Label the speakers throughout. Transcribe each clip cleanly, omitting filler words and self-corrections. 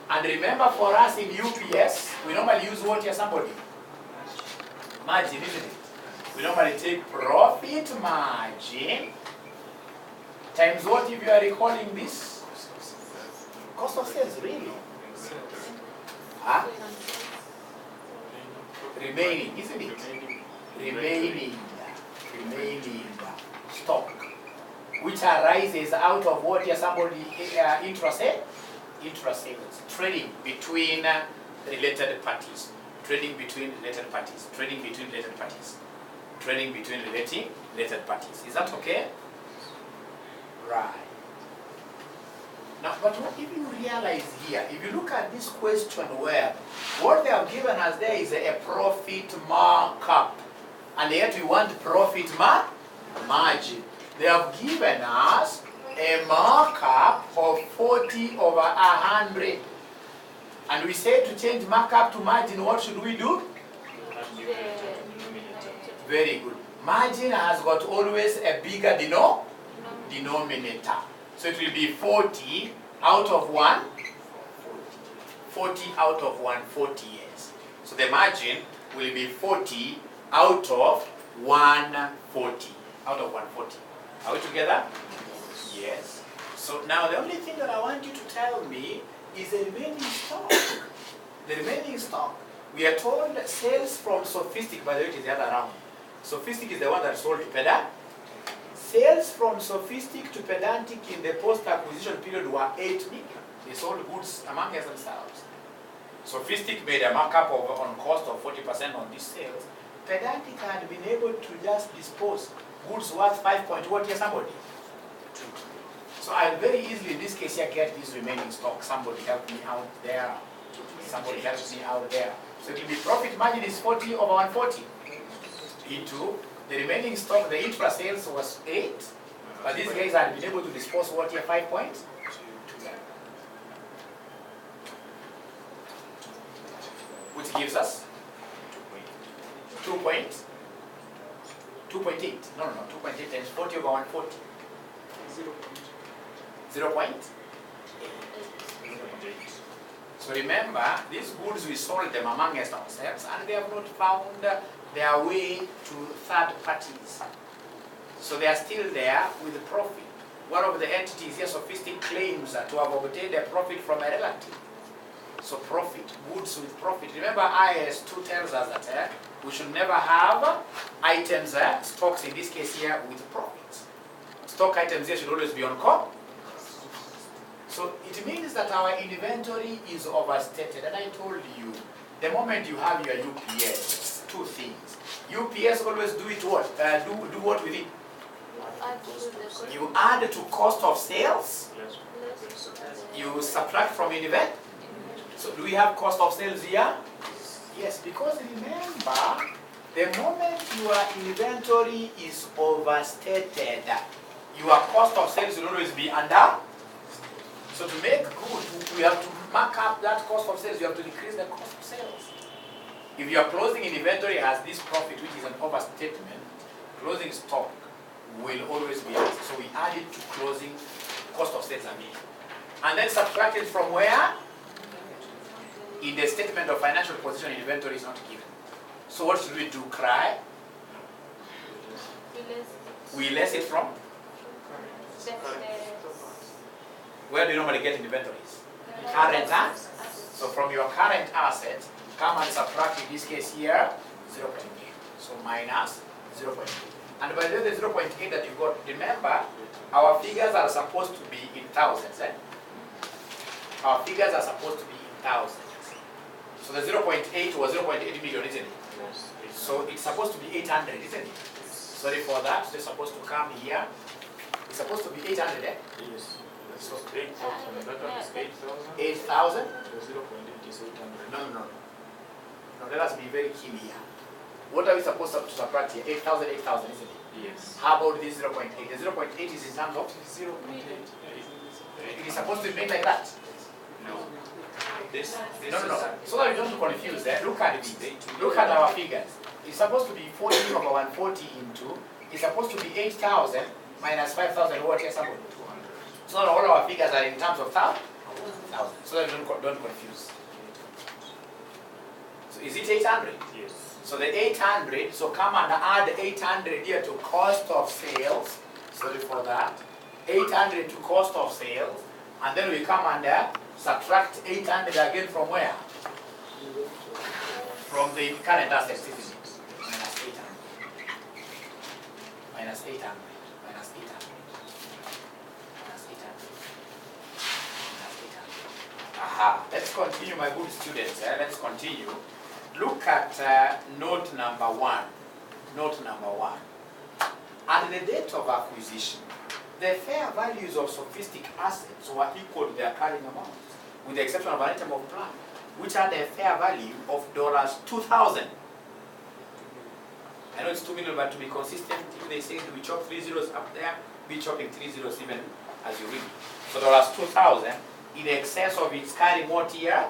Speaker 1: And remember, for us in UPS, we normally use what here, somebody? Margin, isn't it? We normally take profit margin times what, if you are recalling this? Cost of sales, really? Huh? Remaining, isn't it? Remaining stock, which arises out of what here, somebody intra-sales, trading between related parties, trading between related parties, trading between related parties, trading between related parties. Is that okay? Right. Now, but what if you realize here, if you look at this question where what they have given us there is a profit markup, and yet we want profit margin. They have given us a markup of 40 over 100. And we say to change markup to margin, what should we do? Very good. Margin has got always a bigger denominator. So it will be 40 out of 140. 40 out of 140 years. So the margin will be 40 out of 140. Out of 140. Are we together? Yes. So now the only thing that I want you to tell me is the remaining stock. The remaining stock. We are told that sales from Sophistic, by the way, it is the other round. Sophistic is the one that sold to Pedantic. Sales from Sophistic to Pedantic in the post-acquisition period were 8 million. They sold goods among themselves. Sophistic made a markup on cost of 40% on these sales. Pedantic had been able to just dispose goods worth 5 point what here, somebody? 2. So I'll very easily in this case here get this remaining stock. Somebody help me out there. Somebody helps me out there. So it will be profit margin is 40 over 140 into the remaining stock. The intra sales was 8, but these guys had been able to dispose what here, 5 points. Which gives us 2.8. No, 2.8 times 40 over 140. 0.8. So remember, these goods we sold them amongst ourselves, and they have not found their way to third parties. So they are still there with the profit. One of the entities here, Sophistic, claims to have obtained a profit from a relative. So profit, goods with profit. Remember, IAS 2 tells us that we should never have items, stocks in this case here, with profits. Stock items here should always be on cost. So it means that our inventory is overstated. And I told you, the moment you have your UPS, 2 things. UPS always do it what? Do what with it? You add to cost of sales. You subtract from inventory. So do we have cost of sales here? Yes, because remember, the moment your inventory is overstated, your cost of sales will always be under. So to make good, we have to mark up that cost of sales. You have to decrease the cost of sales. If your closing inventory has this profit, which is an overstatement, closing stock will always be added. So we add it to closing cost of sales again. And then subtract it from where? In the statement of financial position, inventory is not given. So what should we do? Cry? We less it from? Where do you normally get inventories? Current assets. So from your current asset, come and subtract in this case here 0.8. So minus 0.8. And by the way, the 0.8 that you got, remember, our figures are supposed to be in thousands. Our figures are supposed to be in thousands. So the 0.8 was 0.8 million, isn't it?
Speaker 2: Yes.
Speaker 1: So it's supposed to be 800, isn't it? Sorry for that. So it's supposed to come here. It's supposed to be 800, eh?
Speaker 2: Yes.
Speaker 1: So
Speaker 2: 8,000. That one is 8,000.
Speaker 1: 8,000?
Speaker 2: The 0.8 is 800.
Speaker 1: No. No, let us be very keen here. What are we supposed to subtract here? 8,000, 8,000, isn't it?
Speaker 2: Yes.
Speaker 1: How about this 0.8? The 0.8 is in terms of?
Speaker 2: 0.8.
Speaker 1: It is supposed to be made like that.
Speaker 2: No. This
Speaker 1: No. So that we don't confuse, look at it. Look at our figures. It's supposed to be 40 over 140 into, it's supposed to be 8,000 minus 5,000, what is about? 200. So all our figures are in terms of thousands. 1,000. So that you don't confuse. So is it 800?
Speaker 2: Yes.
Speaker 1: So the 800, so come and add 800 here to cost of sales. Sorry for that. 800 to cost of sales. And then we come and subtract 800 again from where? From the current assets, isn't it? Minus 800. Minus 800. Minus 800. Minus 800. Minus 800. Aha. Let's continue, my good students. Let's continue. Look at note number 1. Note number 1. At the date of acquisition, the fair values of sophistic assets were equal to their carrying amount, with the exception of an item of plant, which had a fair value of $2,000. I know it's 2 million, but to be consistent, if they say we chop 3 zeros up there, be chopping 3 zeros even as you read. So $2,000 in excess of its carrying what here?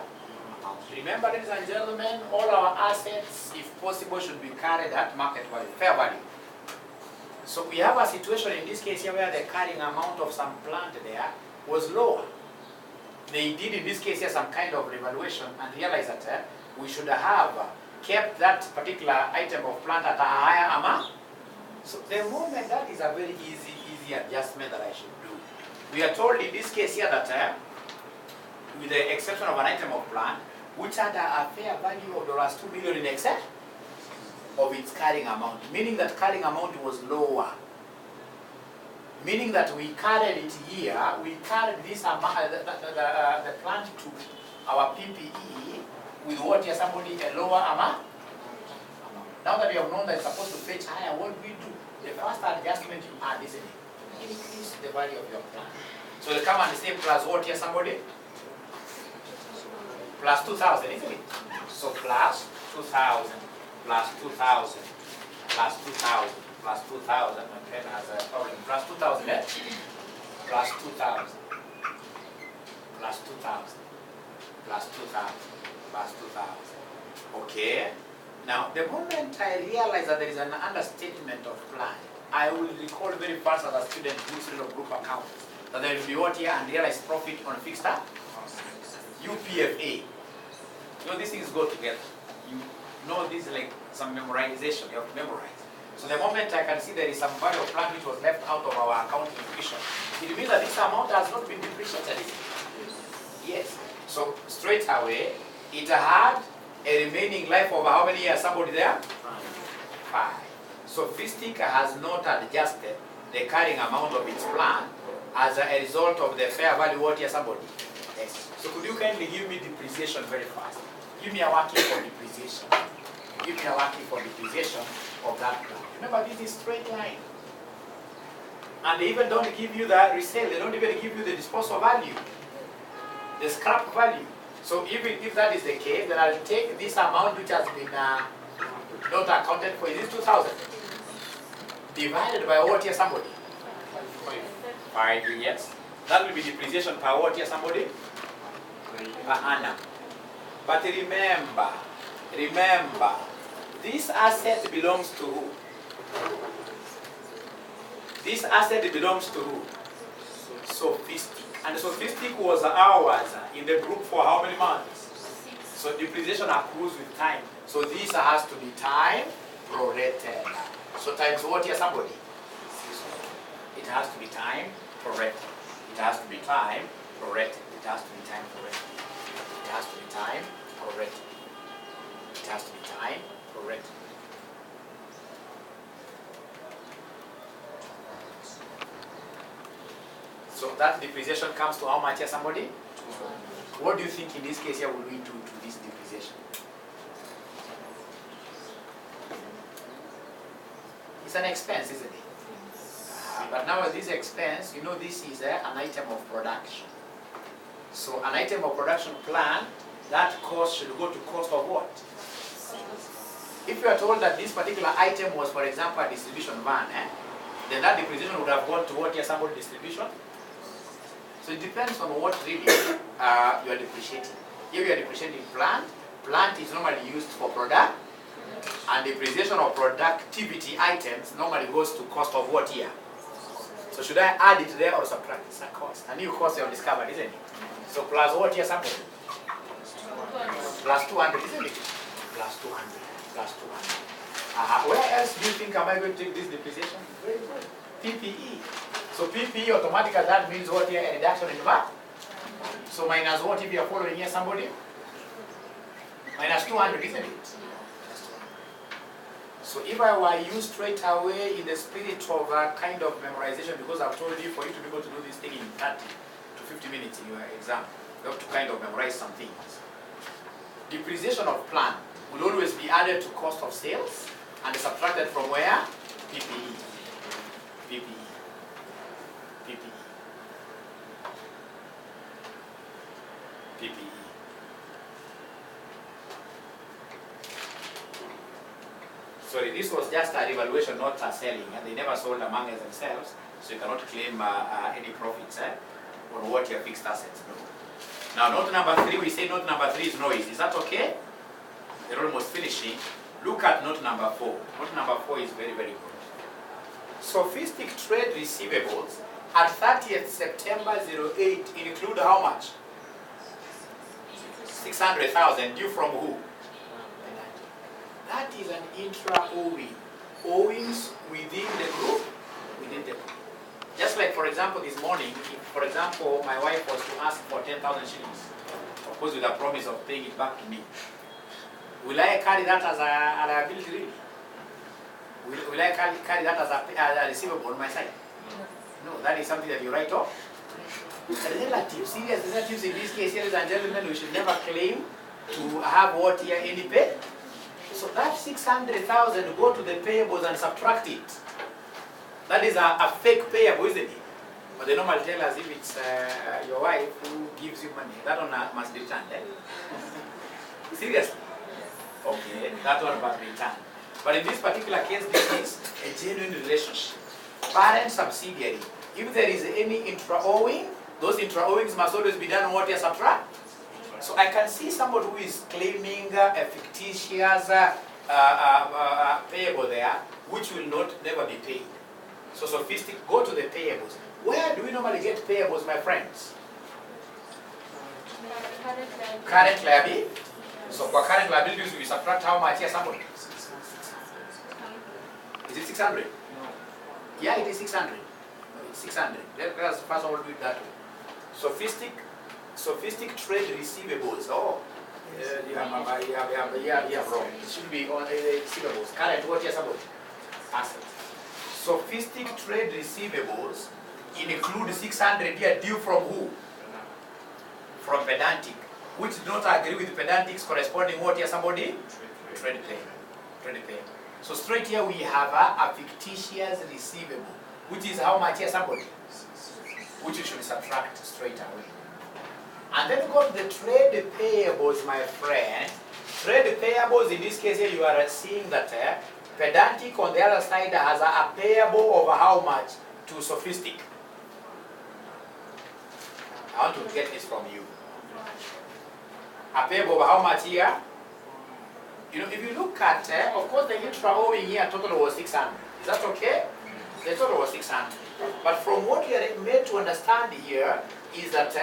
Speaker 1: Remember, ladies and gentlemen, all our assets, if possible, should be carried at market value, fair value. So we have a situation in this case here where the carrying amount of some plant there was lower. They did in this case here some kind of revaluation and realized that we should have kept that particular item of plant at a higher amount. So the moment, that is a very easy adjustment that I should do. We are told in this case here that with the exception of an item of plant, which had a fair value of $2 million in excess of its carrying amount, meaning that carrying amount was lower. Meaning that we carried it here, we carried this amount, the plant to our PPE with what here somebody a lower amount. Now that we have known that it's supposed to fetch higher, what do we do? The first adjustment you add, isn't it? Increase the value of your plant. So they come and say plus what here somebody? Plus 2,000, isn't it? So plus 2,000, plus 2,000, plus 2,000, plus 2,000, my pen has a problem. Plus 2,000, eh? Plus 2,000, plus 2,000, plus 2,000, plus 2,000. Okay. Now, the moment I realize that there is an understatement of plan, I will recall very fast as a student who's of group accounts that there will be what here and realize profit on fixed up. UPFA. You know, these things go together. You know, this is like some memorization. You have to memorize. So the moment I can see there is some value of plant which was left out of our accounting division, it means that this amount has not been depreciated. Yes. So straight away, it had a remaining life of how many years? Somebody there? 5. So Fistic has not adjusted the carrying amount of its plant as a result of the fair value what here? Somebody? Yes. So could you kindly give me depreciation very fast? Give me a working for depreciation. Give me a working for depreciation of that plant. Remember, this is straight line. And they even don't give you the resale. They don't even give you the disposal value, the scrap value. So even if that is the case, then I'll take this amount which has been not accounted for. Is it 2,000? Divided by what here? Somebody? 5 years. That will be depreciation per what here? Somebody? Per annum. But remember, this asset belongs to who? This asset belongs to who? Sophistic. And Sophistic was ours in the group for how many months? So depreciation accrues with time. So this has to be time prorated. So times what here? Somebody? It has to be time prorated. It has to be time prorated. It has to be time prorated. It has to be time prorated. It has to be time prorated. So that depreciation comes to how much here? Somebody? What do you think in this case here will we do to this depreciation? It's an expense, isn't it? But now with this expense, you know this is an item of production. So an item of production plan, that cost should go to cost of what? If you are told that this particular item was, for example, a distribution van, then that depreciation would have gone to what here? Somebody distribution? So it depends on what really you are depreciating. If you are depreciating plant is normally used for product, and depreciation of productivity items normally goes to cost of what here? So should I add it there or subtract? It's a cost. A new cost you have discovered, isn't it? So plus what here, somebody? Plus 200, isn't it? Plus 200, plus 200. Where else do you think am I going to take this depreciation? Very good. PPE. So PPE automatically, that means what here? A reduction in VAT. So minus what if you are following here, somebody? Minus 200, isn't it? So if I were you straight away in the spirit of a kind of memorization, because I've told you for you to be able to do this thing in 30 to 50 minutes in your exam, you have to kind of memorize some things. Depreciation of plant will always be added to cost of sales and subtracted from where? PPE. PPE. PPE. PPE. Sorry, this was just a revaluation, not a selling. And they never sold among themselves, so you cannot claim any profits on what your fixed assets. No. Now, note number 3, we say note number 3 is noise. Is that okay? They're almost finishing. Look at note number 4. Note number 4 is very, very good. Sophistic trade receivables at 30th September 08 include how much? 600,000 due from who? That is an intra-owing. Owings within the group, within the group. Just like, for example, this morning, if, for example, my wife was to ask for 10,000 shillings, of course with a promise of paying it back to me, will I carry that as a liability really? Will I carry that as a receivable on my side? No, that is something that you write off. Relatives, serious relatives in this case, ladies and gentlemen, we should never claim to have what here, any pay. So that 600,000 go to the payables and subtract it. That is a fake payable, isn't it? But they normally tell us if it's your wife who gives you money, that one must be returned. Seriously? Okay, that one must be returned. But in this particular case, this is a genuine relationship. Parent subsidiary. If there is any intra-owing, those intra-owings must always be done on what you subtract. So I can see somebody who is claiming a fictitious payable there, which will never be paid. So sophistic, go to the payables. Where do we normally get payables, my friends? Current liability. So for current liabilities, we subtract how much here, somebody? Is it 600? No. Yeah, it is 600. No, it's 600. Let us first of all do it that way. Sophistic trade receivables. Oh, yeah, wrong. It should be on receivables. Current, what here, somebody? Assets. Sophistic trade receivables include 600 here due from who? From pedantic, which do not agree with pedantics corresponding what here, somebody? Trade pay. So straight here we have a fictitious receivable, which is how much here, somebody? Which you should subtract straight away. And then go to the trade payables, my friend. Trade payables, in this case here, you are seeing that pedantic on the other side has a payable of how much to sophistic. I want to get this from you. A payable of how much here? You know, if you look at, of course, the intra-owing here total was 600. Is that okay? The total was 600. But from what we are made to understand here is that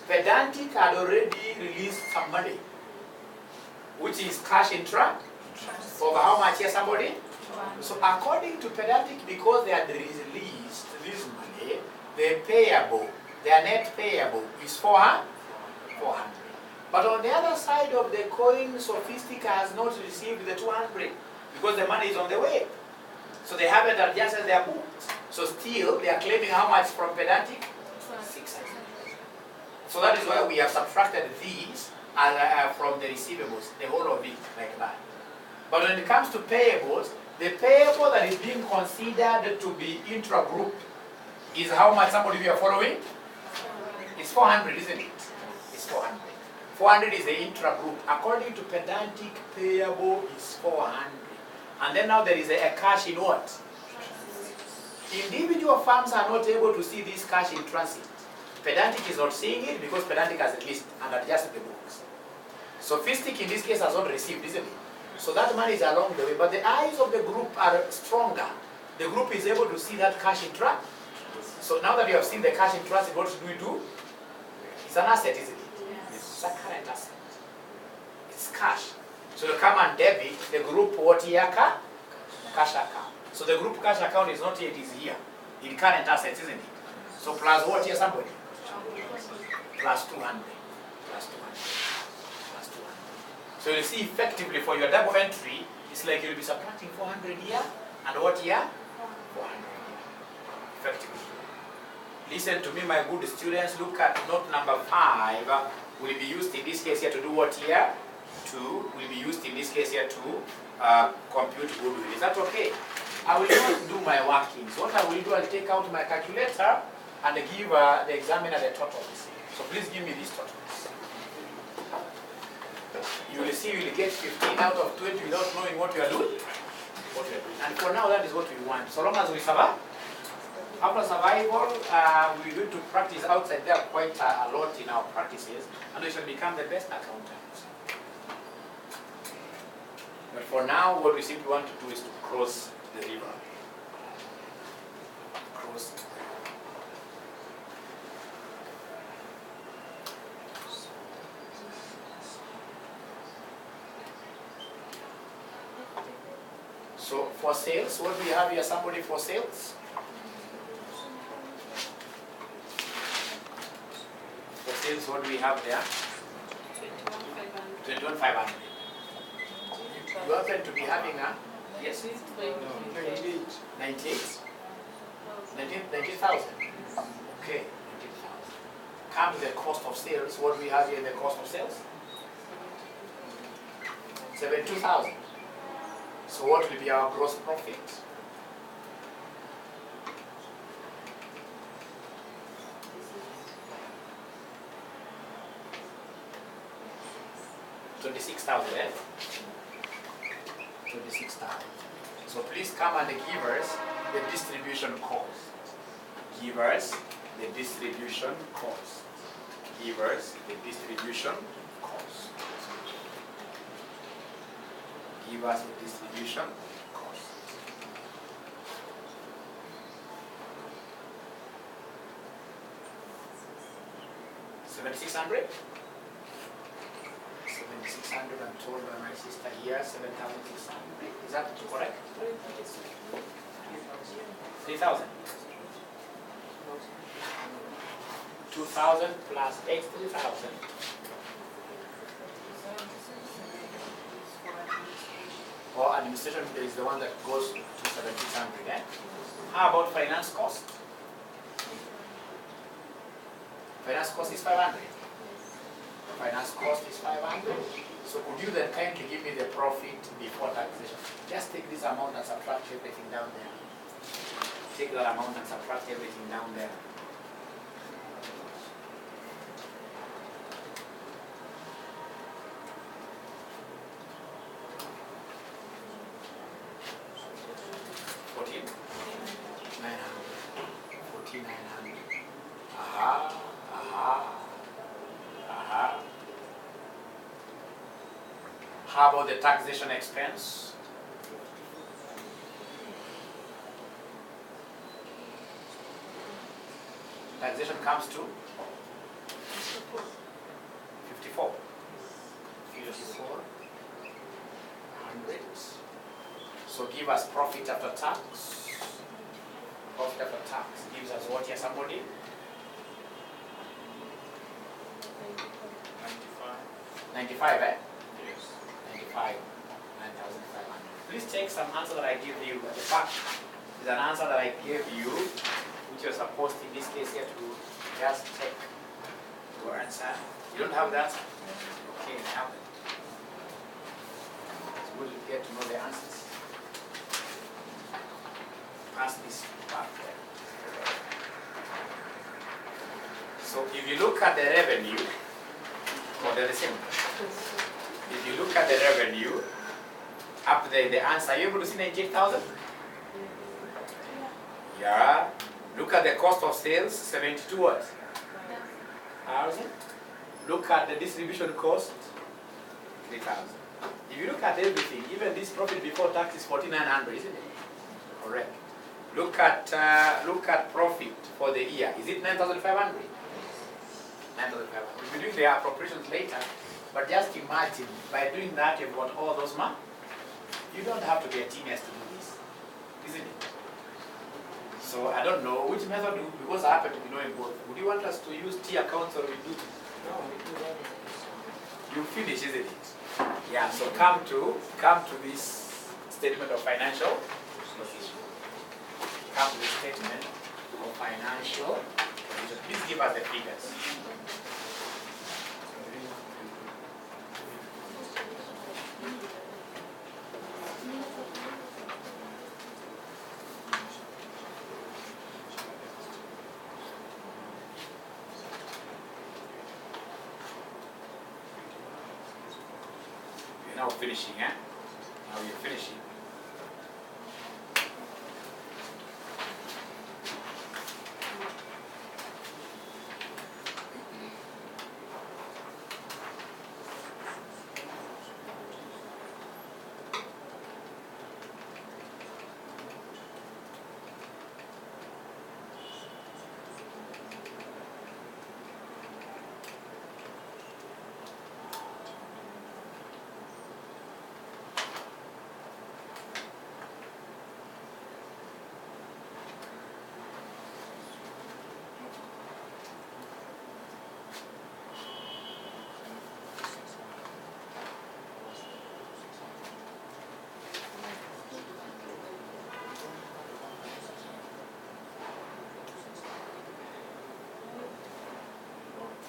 Speaker 1: pedantic had already released some money, which is cash intra. Over how much here, somebody? So according to pedantic, because they had released this money, the payable, their net payable is 400. But on the other side of the coin, sophistic has not received the 200 because the money is on the way. So they haven't adjusted their books. So still, they are claiming how much from pedantic? 600. So that is why we have subtracted these from the receivables, the whole of it, like that. But when it comes to payables, the payable that is being considered to be intra-group is how much, somebody we are following? It's 400, isn't it? It's 400. 400 is the intra-group. According to pedantic, payable is 400. And then now there is a cash in what? Individual firms are not able to see this cash in transit. Pedantic is not seeing it because pedantic has at least and adjusted the books. Sophistic in this case has not received, isn't it? So that money is along the way. But the eyes of the group are stronger. The group is able to see that cash in transit. So now that you have seen the cash in transit, what should we do? It's an asset, isn't it? It's a current asset. It's cash. So you come and debit the group what here? Cash account. So the group cash account is not here, it is here. In current assets, isn't it? So plus what here, somebody? Plus 200. Plus 200. Plus 200. So you see effectively for your double entry, it's like you'll be subtracting 400 here, and what here? 400 here. Effectively. Listen to me, my good students. Look at note number 5. Will be used in this case here to do what here? Will be used in this case here to compute goodwill. Is that okay? I will not do my workings. What I will do, I'll take out my calculator and give the examiner the totals. So please give me these totals. You will see you will get 15 out of 20 without knowing what you are doing. And for now, that is what we want. So long as we survive. After survival, we're going to practice outside there quite a lot in our practices, and we shall become the best accountants. But for now, what we simply want to do is to cross the river. Cross. So for sales, what do we have here? Somebody for sales? For sales, what do we have there? 21,500. You happen to be having a, yes? 98. 19,000. Okay, 19,000. Come to the cost of sales. What do we have here in the cost of sales? 72,000. So what will be our gross profit? $26,000, eh? 26,000. So please come and give us the distribution cost. Give us the distribution cost. Give us the distribution cost. Give us the distribution cost. $7,600. 7,600. I'm told by my sister here. 7,600. Is that correct? 3,000. 2,000 plus 3,000. Or administration is the one that goes to 7,600. Eh? How about finance cost? Finance cost is 500. Finance cost is 500. So could you then kindly give me the profit before taxation? Just take this amount and subtract everything down there. Take that amount and subtract everything down there. How about the taxation expense? Taxation comes to 54. 5400. So give us profit after tax. Profit after tax gives us what here, somebody? 95, eh?
Speaker 2: Yes.
Speaker 1: 95, 9,500. Please take some answer that I give you. At the back is an answer that I gave you, which you're supposed in this case here to just check your answer. You don't have the answer? Okay, I have it. It's good to get to know the answers. Pass this back there. So if you look at the revenue, or the same. If you look at the revenue, up there, the answer, are you able to see 98,000? Yeah. Look at the cost of sales, 72 what? 1,000. Look at the distribution cost, 3,000. If you look at everything, even this profit before tax is 4,900, isn't it? Correct. Look at profit for the year. Is it 9,500? 9,500. We'll be doing the appropriations later, but just imagine, by doing that, you've got all those money. You don't have to be a genius to do this, isn't it? So I don't know which method, because I happen to be knowing both. Would you want us to use T accounts or we do?
Speaker 3: No, we do that.
Speaker 1: You finish, isn't it? Yeah, so come to this statement of financial position. Come to the statement of financial position. Please give us the figures. You're now finishing, eh? Now you're finishing.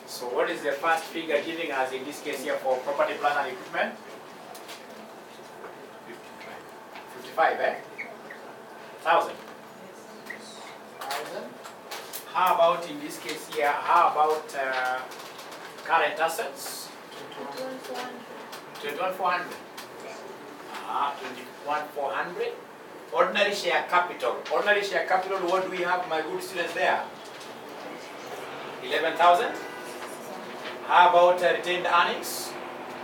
Speaker 1: So what is the first figure giving us in this case here for property, plant and equipment? 55, eh? 1,000. 1,000. How about in this case here, how about current assets? 21,400. 21,400. Ordinary share capital. Ordinary share capital, what do we have, my good students, there? 11,000. How about retained earnings?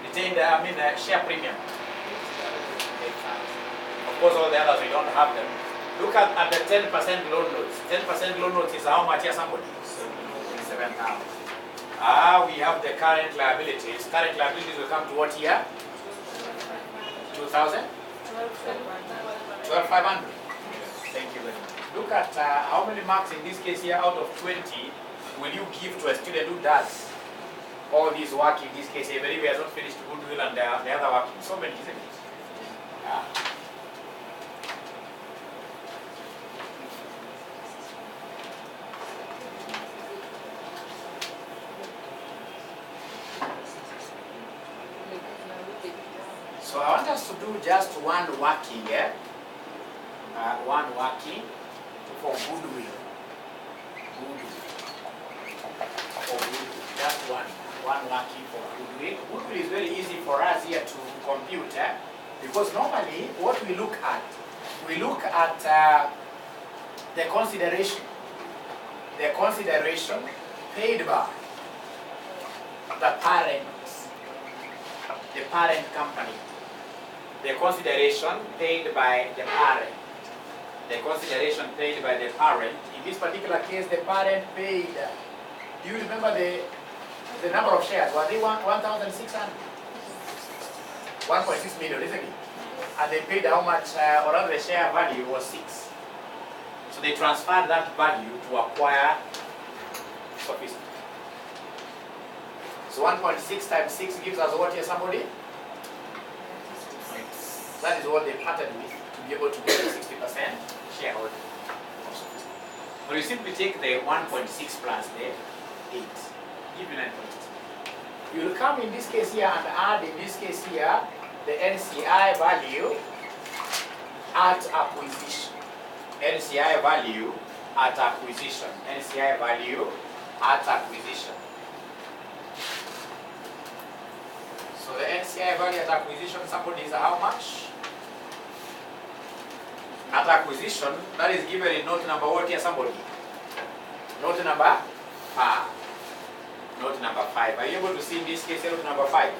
Speaker 1: Retained, share premium. 8,000. Of course, all the others, we don't have them. Look at the 10% loan notes. 10% loan notes is how much here, somebody? 7,000. We have the current liabilities. Current liabilities will come to what here? 2,000? 12,500. Thank you very much. Look at how many marks in this case here out of 20 will you give to a student who does all this work in this case? I believe he has not finished goodwill and the other work. So many, isn't it? Yeah. So I want us to do just one working, yeah? One working for goodwill. Just one working for goodwill. Goodwill is very easy for us here to compute, because normally what we look at the consideration paid by the parent company. The consideration paid by the parent. The consideration paid by the parent. In this particular case, the parent paid. Do you remember the number of shares? Were they 1,600? 1.6 million, isn't it? And they paid how much, or rather the share value was 6. So they transferred that value to acquire sophisticated. So 1.6 times 6 gives us what here, somebody? That is what they parted with to be able to get a 60% shareholding. So you simply take the 1.6 plus the 8, give you 9.6. You will come in this case here and add in this case here the NCI value at acquisition. NCI value at acquisition. NCI value at acquisition. So the NCI value at acquisition, somebody is how much? At acquisition, that is given in note number what here, somebody? Note number 5. Note number 5. Are you able to see in this case note number 5?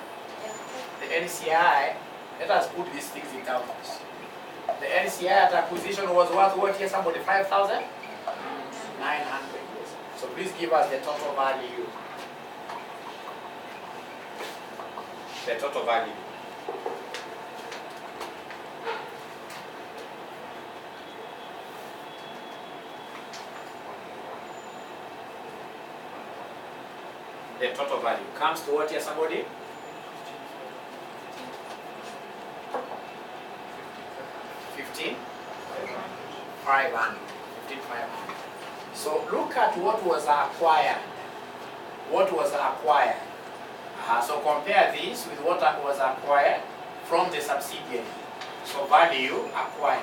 Speaker 1: The NCI, let us put these things in terms. The NCI at acquisition was worth what here, somebody? 5,900. So please give us the total value. the total value. The total value comes to what here, somebody? 15,500. 15,500. So look at what was acquired. What was acquired? So compare this with what was acquired from the subsidiary. So value acquired.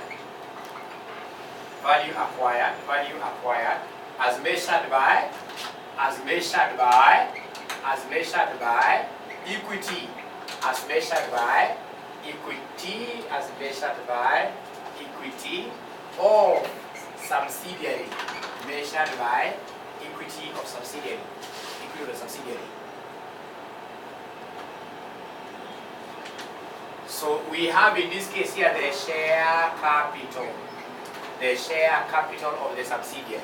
Speaker 1: Value acquired. Value acquired as measured by equity, as measured by equity, as measured by equity of subsidiary, measured by equity of subsidiary, equity of the subsidiary. So we have in this case here the share capital of the subsidiary.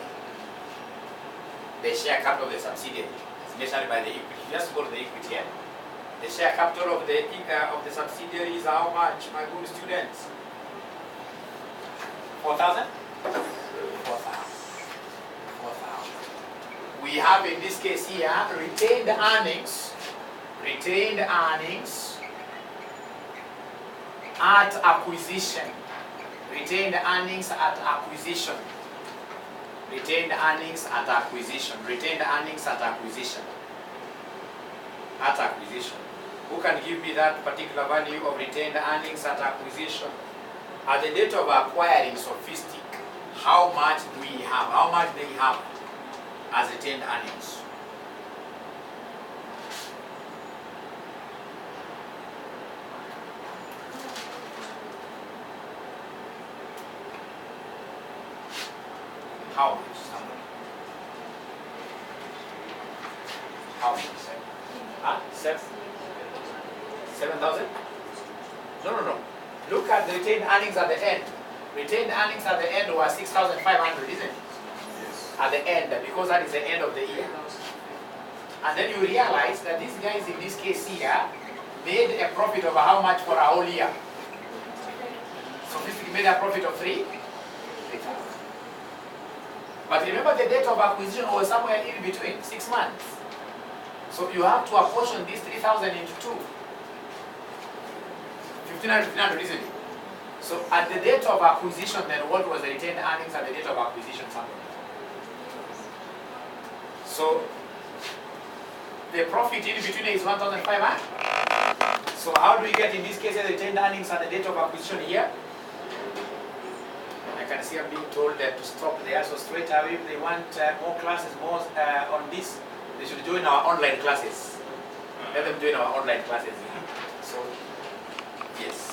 Speaker 1: The share capital of the subsidiary is measured by the equity. Just go to the equity here. The share capital of the subsidiary is how much, my good students? 4,000? 4,000. We have in this case here retained earnings at acquisition. Retained earnings at acquisition. Retained earnings at acquisition. Retained earnings at acquisition. At acquisition. Who can give me that particular value of retained earnings at acquisition? At the date of acquiring Sophistic, how much do we have? How much they have as retained earnings? How much? Somebody? How much? 7,000? No. Look at the retained earnings at the end. Retained earnings at the end were 6,500, isn't it?
Speaker 2: Yes.
Speaker 1: At the end, because that is the end of the year. And then you realize that these guys in this case here made a profit of how much for a whole year? Sophistic made a profit of 3,000. But remember the date of acquisition was somewhere in between, 6 months. So you have to apportion this 3,000 into 2. 1,500, isn't it? So at the date of acquisition, then what was the retained earnings at the date of acquisition? So the profit in between is 1,500. So how do we get in this case the retained earnings at the date of acquisition here? I can see I'm being told that to stop there. So straight away, if they want more classes, more on this, they should join our online classes. Let them join our online classes. So yes.